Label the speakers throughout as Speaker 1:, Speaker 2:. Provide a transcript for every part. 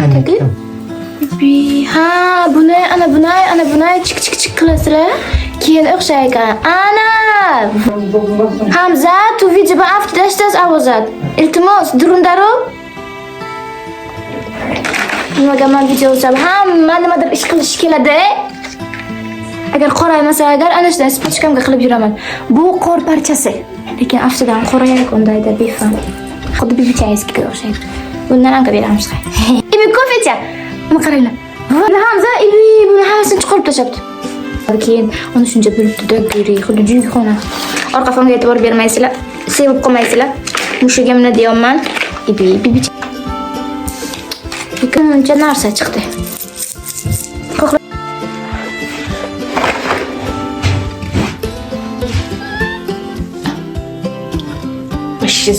Speaker 1: kadagi. Ha, buni chik qilasizlar. Keyin o'xshaygan. Ana! Hamza, tu videoga avtodashtas avozat. Iltimos, durundarov. Nimaga men video olsam, hamma nimadir ish qilish keladi. Agar qoraymas, agar ana shunday spochkamga qilib yuraman. Bu qor parchasi. Lekin aftidan qorayaq undayda befam. Xuddi bibichayskiga o'xshaydi. Bundan anqa beramiz. Ibi kofecha. Buni qaranglar. Buni Hamza ibi buni hammasini chiqarib tashlabdi. Keyin uni shuncha bo'libdi-da, g'iri, xuddi juyxona. Orqa fonga e'tibor bermaysizlar, sevib qolmaysizlar. Mushugimni deyapman. Ibi. Ikkinchi narsa chiqdi.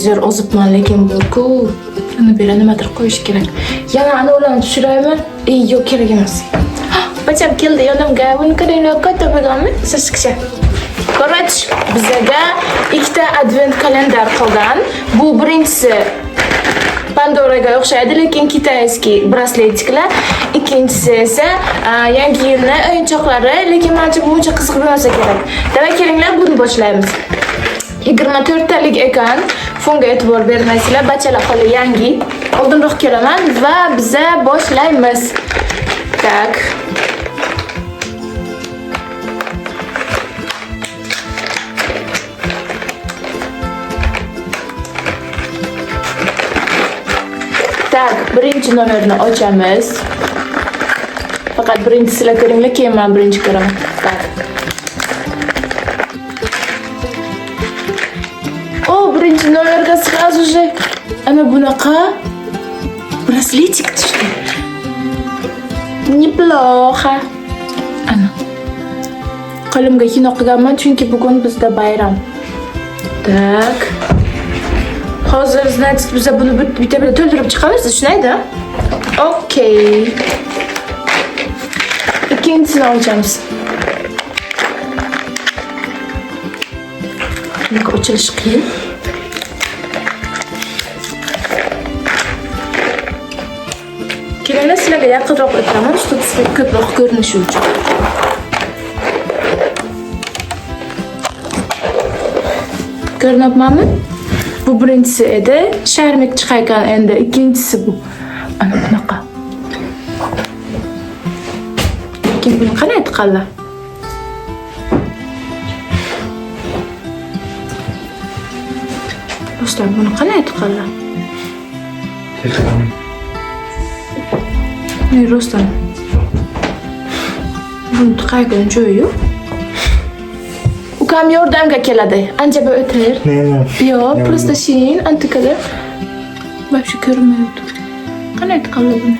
Speaker 1: Zo'r ozibman, lekin bu-ku. Uni bera nimadir qo'yish kerak. Yana ana ularni tushiraymi? Yo'q, kerak emas. Bacham keldi yonimga. Buni qaranglar, katta bo'lganmi? Sirskicha. Korach, bizga ikkita advent kalendar qolgan. Bu birinchisi Pandoraga o'xshaydi, lekin kitayskiy brasletiklar. Ikkinchisi esa yangi yilni o'yinchoqlari, lekin menimcha bu uncha qiziq bo'lmasa kerak. Demak, kelinglar, buni boshlaymiz. 24 talik ekan. Fonga e'tibor bermaysizlar, bachalar hali yangi. Oldinroq kelaman va biza boshlaymiz. Tak. Tak, birinchi nomerni ochamiz. Faqat birinchisini ko'ringlar, keyin men birinchi ko'raman. Tak. Birinchi nomerga sразу же ana bunaqa brasletik tushdi. Neplохо. Ana. Qo'limga kino qilganman, chunki bugun bizda bayram. Tak. Hozir значит biz buni bitta to'ldirib chiqamiz, shunayda. Okay. Ikkinchisini ochamiz. Bunaqa ochilish qiyin. Kelinglar, sizlarga yaqinroq o'tiraman, sizga ko'proq ko'rinishi uchun. Ko'ryapmanmi? Bu birinchisi edi. Sharmik chiqaygan endi. Ikkinchisi bu. Ana bunaqa. Lekin buni qanday tiqanlar? Do'stlar, buni qanday tiqanlar? Ne Ruslan? Buni tiqaygan joyi yo'q. Ukam yordamga keladi. Ancha bir o'tir. Yo'q, просто shin antikada. Вообще ko'rmayapti. Qanday tiqanlar buni?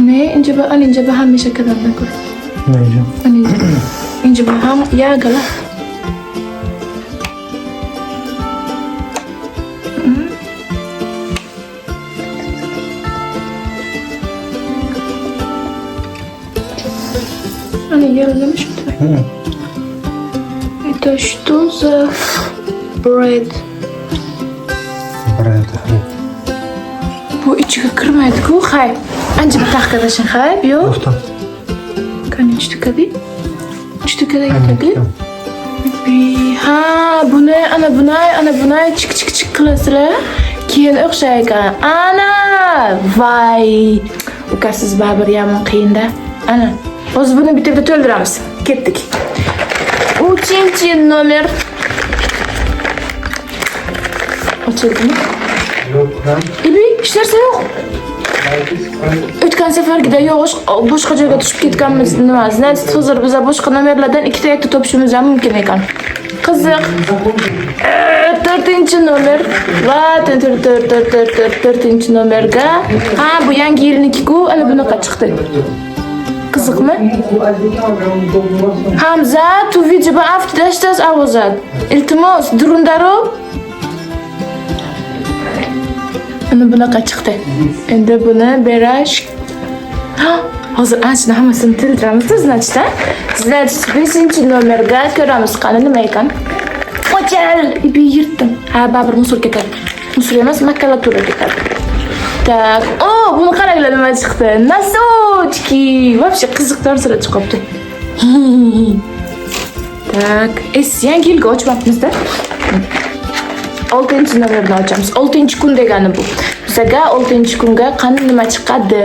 Speaker 1: Ne, ince bir hamisha kadar ko'r. Ne? Ince bir ham yagala. Yaralamış mı? Это что за bread? Bu içiga kirmaydi-ku, hay. Ancha bir taqdirlashin, hay, yo'q. Qani chtikadi? Chtikada yetadi. Ha, buni chik qilasizlar. Keyin o'xshaygan. Ana! Vay! Ukasiz baribir yomon qiyin-da. Ana. Hozir buni bitta to'ldiramiz. Ketdik. 3-nomer. Ochildimi?
Speaker 2: Yo'q.
Speaker 1: Ibi, hech narsa yo'q. O'tgan safargida yo'q, boshqa joyga tushib ketganmiz nima? Значит, hozir biz boshqa nomerlardan ikkita yakta topishimiz ham mumkin ekan. Qiziq. 4-nomer va 4-nomerga. Ha, bu yangi yilniki-ku, ana bunaqa chiqdi. Qiziqmi? Hamza, tu videoga avtodashtas avozat. Iltimos, durundarov. Ana bunaqa chiqdi. Endi buni berash. Hozir anchani hammasini tildiramiz, значит, ha? Значит, 5-nomerga ko'ramiz qani nima ekan. Mochal! İbi yırttım. Ha, babır musur ketadi. Musur emas, makalatura ketadi. Tak. Oh, buni qaranglar nima chiqdi. Nasochki. Вообще qiziq narsalar chiqibdi. Tak. Yangi yilga ochmoqmizda. 6-nomerni ochamiz. 6-kun degani bu. Bizga 6-kunga qani nima chiqadi?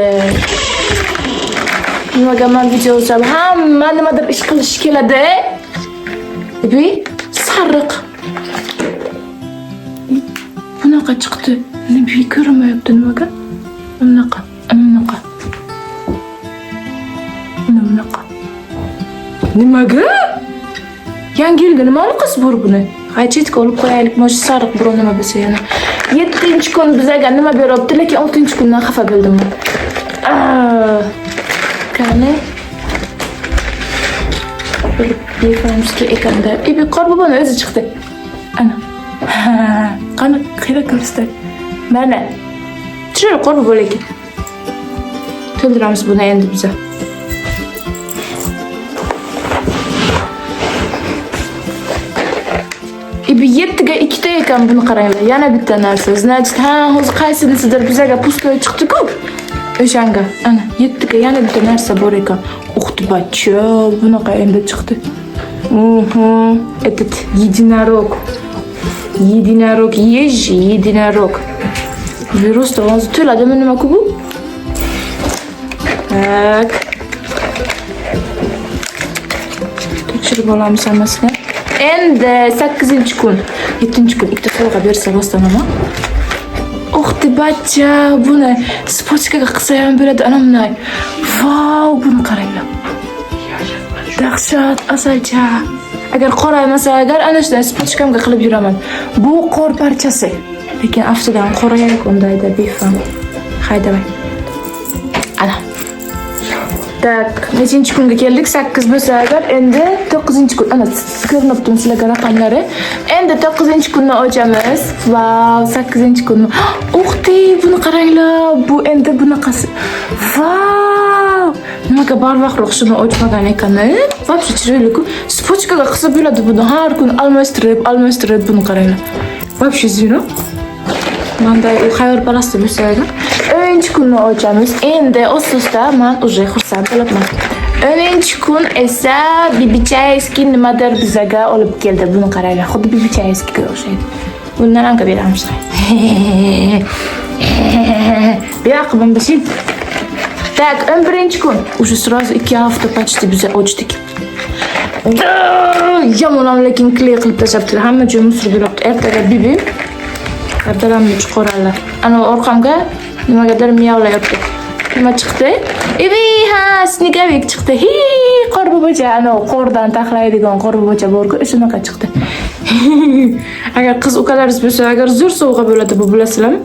Speaker 1: Nimaga men video olsam, hamma nimadir ish qilish keladi. Ibi sariq. Bunaqa chiqdi. Nima ko'rmayapti nimaga? Bunaqa. Nimaga? Yangi yilga nima aloqasi bor buni? Chetga olib qo'yaylik, mana shu sariq birov nima bo'lsa yana. 7-kun bizga nima beryapti, lekin 6-kundan xafa bo'ldim men. Qani? Yefamski ekanda. Ibi qorboboni o'zi chiqdi. Ana. Qani, qayda ko'rsatdi? Mana. Chiroyli qorbobo lekin. To'ldiramiz buni endi biz. Ibi 7ga 2 ta ekan buni qaranglar. Yana bitta narsa. Значит, hozir qaysinisidir bizga pustoy chiqdi-ku. O'shanga. Ana 7ga yana bitta narsa bor ekan. Uxtibacha, bunaqa endi chiqdi. Этот единорог. Единорог ежи, единорог. Virusda hozir to'ladimi nima-ku bu? Tak. Tekshirib olamiz hammasini. Endi 8-kun, 7-kun ikkita sovg'a bersa bostanama. Uxtibacha, buni spochkaga qilsa ham bo'ladi, ana bunday. Vau, buni qaranglar. Dahshat, asalcha. Agar qoraymasa, agar ana shunday spochkamga qilib yuraman. Bu qor parchasi. Lekin aftidan qorayar undayda befam. Haydamay. Ana. Tak, nechinchi kunga keldik? 8 bo'lsa agar endi 9-kun. Ana ko'rinibdi sizlarga raqamlari. Endi 9-kunni ochamiz. Vau, 8-kun. Uxti, buni qaranglar. Bu endi bunaqasi. Vau! Nimaga barvaqtroq shuni ochmagan ekan? Вообще chiroyli-ku. Spochkaga qilsa bo'ladi buni. Har kun almashtirib buni qaranglar. Вообще zero. Manday u xayrparastda bo'lsa agar 10-kunni ochamiz. Endi o'sista men уже xursand bo'laman. 10-kun esa Bibichayskiy nimadir bizga olib keldi. Buni qaranglar. Xuddi Bibichayskiyga o'xshaydi. Bundan ham beramiz. Beraqim bishim. Так, 11-kun. Уже сразу 2 hafta почти biz ochdik. Yomon lekin kley qilib tashlabdi. Hamma joy musor bo'libdi. Ertaga Bibi Abdalamni chiqaradilar. Ana orqamga nimagadir miyovlayapti. Nima chiqdi? Ibi snikavik chiqdi. Qorbobocha, ana qordan taxlaydigan qorbobocha bor-ku, shunaqa chiqdi. Agar qiz ukalaringiz bo'lsa, agar zo'r sovg'a bo'ladi, bu bilasizlarmi?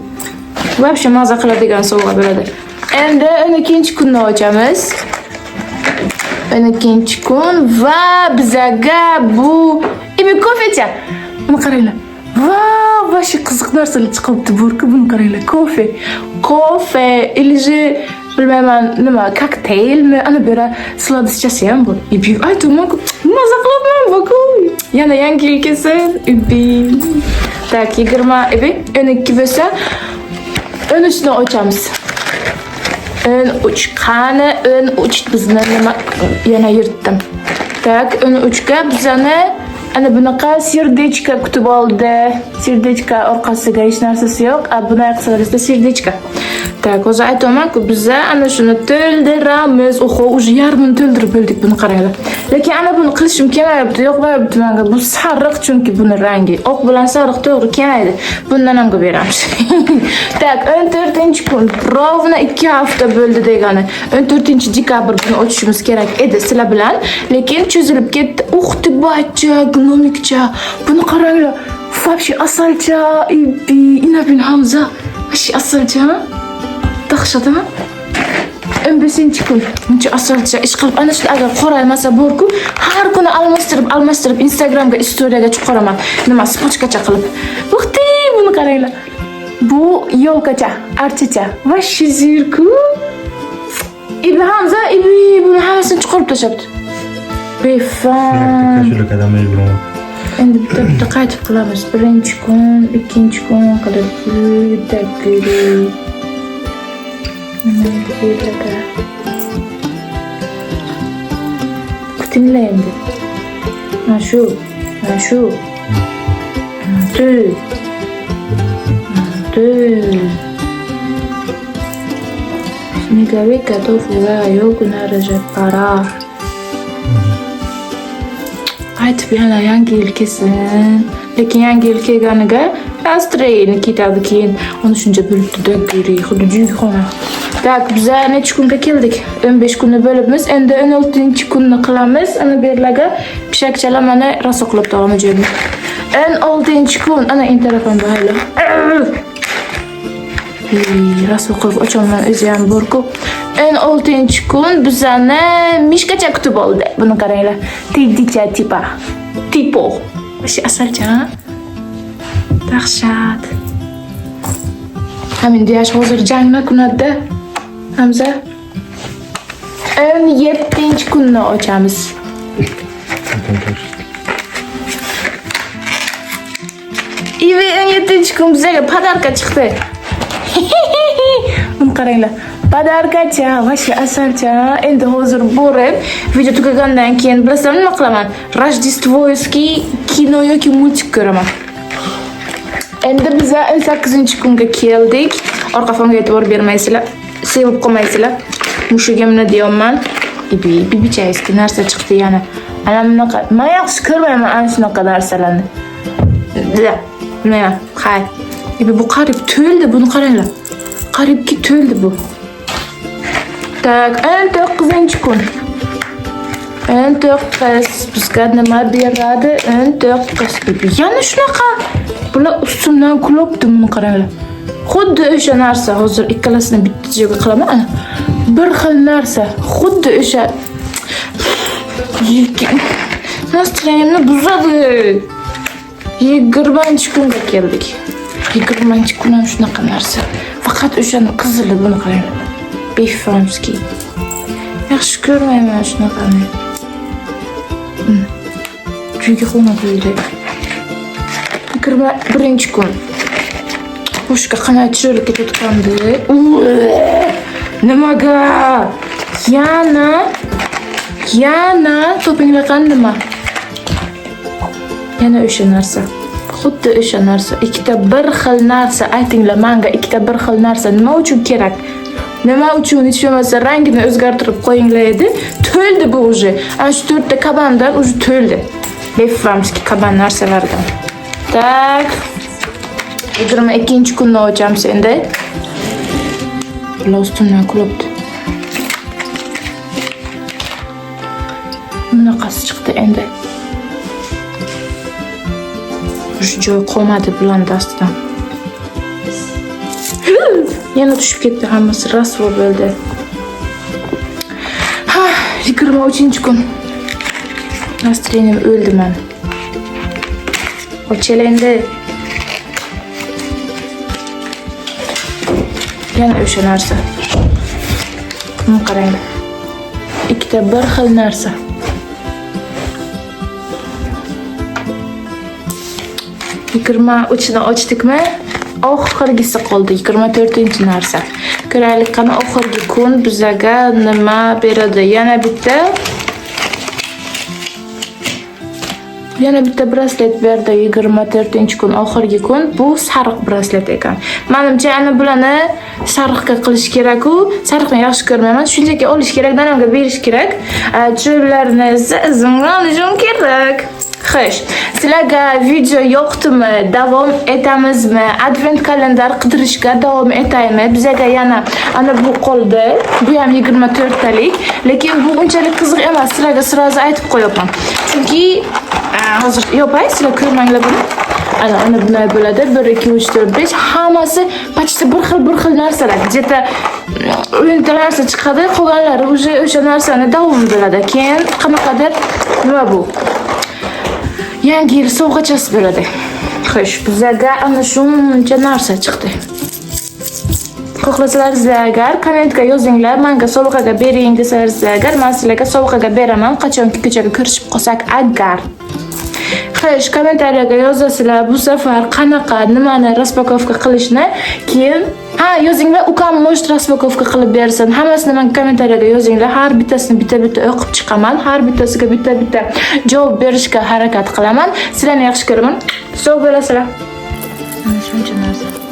Speaker 1: Вообще maza qiladigan sovg'a bo'ladi. Endi 12-kunni ochamiz. 12-kun va bizga bu Ibi kofecha. Buni qaranglar. Vau, vashi qiziq narsalar chiqibdi bu-ku, buni qaranglar. Kofe, или же bilmayman nima, kokteylmi? Ana bera sladishchasi ham bor. Ibi aytmoq, maza qilaman bu-ku. Yana yangi yil kelsa, Ibi. Tak, 20 Ibi 12 bo'lsa 13ni ochamiz. 13 qani 13 bizni nima yana yirtdim. Tak, 13ga bizani ana bunaqa serdechka kutib oldi. Serdechka orqasiga hech narsasi yo'q. Buni qilsa serdechka. Tak, hozir aytaman-ku, biz ana shuni to'ldiramiz. Oho, уже yarmini to'ldirib bo'ldik, buni qaranglar. Lekin ana buni qilishim kemayapti, yo'qmayapti menga. Bu sariq chunki buni rangi. Oq bilan sariq to'g'ri kelmaydi. Bundan ham beramiz. Tak, 14-kun. Rovna 2 hafta bo'ldi degani. 14-dekabr buni ochishimiz kerak edi sizlar bilan, lekin cho'zilib ketdi. Uxtibacha, gnomikcha. Buni qaranglar. Вообще asalcha, Ibi, Inabin Hamza. Вообще asalcha. Dahshatmi? 15-kun. Buncha asalcha ish qilib ana shu agar qoraymasa bor-ku, har kuni almashtirib Instagramga istoriyaga chiqaraman. Nima spochkacha qilib. Uxti, buni qaranglar. Bu yolkacha, archacha. Вообще zirku. Ibi Hamza, Ibi buni hammasini chiqarib tashlabdi. Befam. Endi bitta qaytib qilamiz. Birinchi kun, ikkinchi kun qilib juda ko'p. Kutinglar endi. Mana shu. Снеговик готов, ура, йогу наряжать пора. Aytib yana yangi yil kelsin. Lekin yangi yil kelganiga Astreyni ketadi keyin. Uni shuncha bo'lib turdi, xuddi juyxona. Tak, biz necha kunga keldik? 15 kunni bo'libmiz. Endi 16-kunni qilamiz. Ana berlaga pishakchalamani rosa qilib tolamaymiz. 16-kun ana interfon bayla. Rosa qilib ocholman o'zi ham bor-ku. 16-kun bizani mishkacha kutib oldi. Buni qaranglar. Tedicha tipo. Вообще asalcha. Dahshat. Hamin deyash hozir jangni kunada. Hamza. 17-kunni ochamiz. Ivi 17-kun bizga podarka chiqdi. Buni qaranglar. Podarkacha, вообще asalcha. Endi hozir borib, video tugagandan keyin bilasizmi nima qilaman? Rojdestvoskiy kino yoki multik ko'raman. Endi biz 18-kunga keldik. Orqa fonga e'tibor bermaysizlar. Sevib qolmaysizlar. Mushugimni deyapman. Bibichayski narsa chiqdi yana. Ana bunaqa. Men yaxshi ko'rmayman ana shunaqa narsalarni. Nima? Hay. Bu qarib to'ldi, buni qaranglar. Qaribki to'ldi bu. Tak, 19-kun. 19 bizga nima beradi? 19. Yana shunaqa. Bular ustimdan kulibdi, buni qaranglar. Xuddi o'sha narsa, hozir ikkalasini bitta joyga qilaman. Bir xil narsa, xuddi o'sha. Nastroyimni buzadi. 20-kunga keldik. 20-kun ham shunaqa narsa. Faqat o'shani qizili buni qaranglar. Beframski. Yaxshi ko'rmayman shunaqani. Chunki xona bo'ldi. 21-kun. Boshqa qanday tushirib ketayotgandi. Nimaga? Yana topinglar qandimi? Yana o'sha narsa. Xuddi o'sha narsa. Ikkita bir xil narsa. Aytinglar menga ikkita bir xil narsa nima uchun kerak? Nima uchun hech bo'lmasa rangini o'zgartirib qo'yinglar edi. To'ldi bu уже. Ana shu 4 ta kabandan уже to'ldi. Beframski kaban narsalardan. Tak. 22-kunni ochamiz endi. Lostundan kulibdi. Bunaqasi chiqdi endi. Shu joy qolmadi bilan dastidan. Yana tushib ketdi hammasi, rasvo bo'ldi. 23-kun. Nastroyenim o'ldi men. Ochelendi. Yana o'sha narsa. Buni qaranglar. Ikkita bir xil narsa. Uchini ochdikmi? Oxirgisi qoldi. 24-narsa. Ko'raylik qani oxirgi kun bizga nima beradi? Yana bitta braslet berdi. 24-kun oxirgi kun. Bu sariq braslet ekan. Menimcha ana bularni sariqqa qilish kerak-ku. Sariqni yaxshi ko'rmayman. Shunchaki olish kerak, danamga berish kerak. Cho'llarni o'zimga olishim kerak. Xo'sh, sizlarga video yoqdimi? Davom etamizmi? Advent kalendar qidirishga davom etaymi? Bizga yana ana bu qoldi. Bu ham 24 talik, lekin bu unchalik qiziq emas. Sizlarga sirazi aytib qo'yaman. Chunki hozir yopay, sizlar ko'rmanglar buni. Ana bunday bo'ladi. 1 2 3 4 5 hammasi почти bir xil narsalar. Jeta o'nta narsa chiqadi, qolganlari o'sha narsani davom bo'ladi. Keyin qanaqadir nima bu? Yangi yil sovg'achasi bo'ladi. Xo'sh, bizga ana shuncha narsa chiqdi. Xohlasalaringiz agar kommentga yozinglar, menga sovg'aga bering desangiz agar men sizlarga sovg'aga beraman, qachonki ko'chaga ko'rishib qolsak agar. qish kommentariyaga yozasizlar bu safar qanaqa nimani raspakovka qilishni. Keyin yozinglar, ukam может raspakovka qilib bersin. Hammasini men kommentariyaga yozinglar. Har bittasini bitta-bitta o'qib chiqaman. Har bittasiga bitta-bitta javob berishga harakat qilaman. Sizlarni yaxshi ko'raman. Sog' bo'lasizlar. Ana shuncha narsa.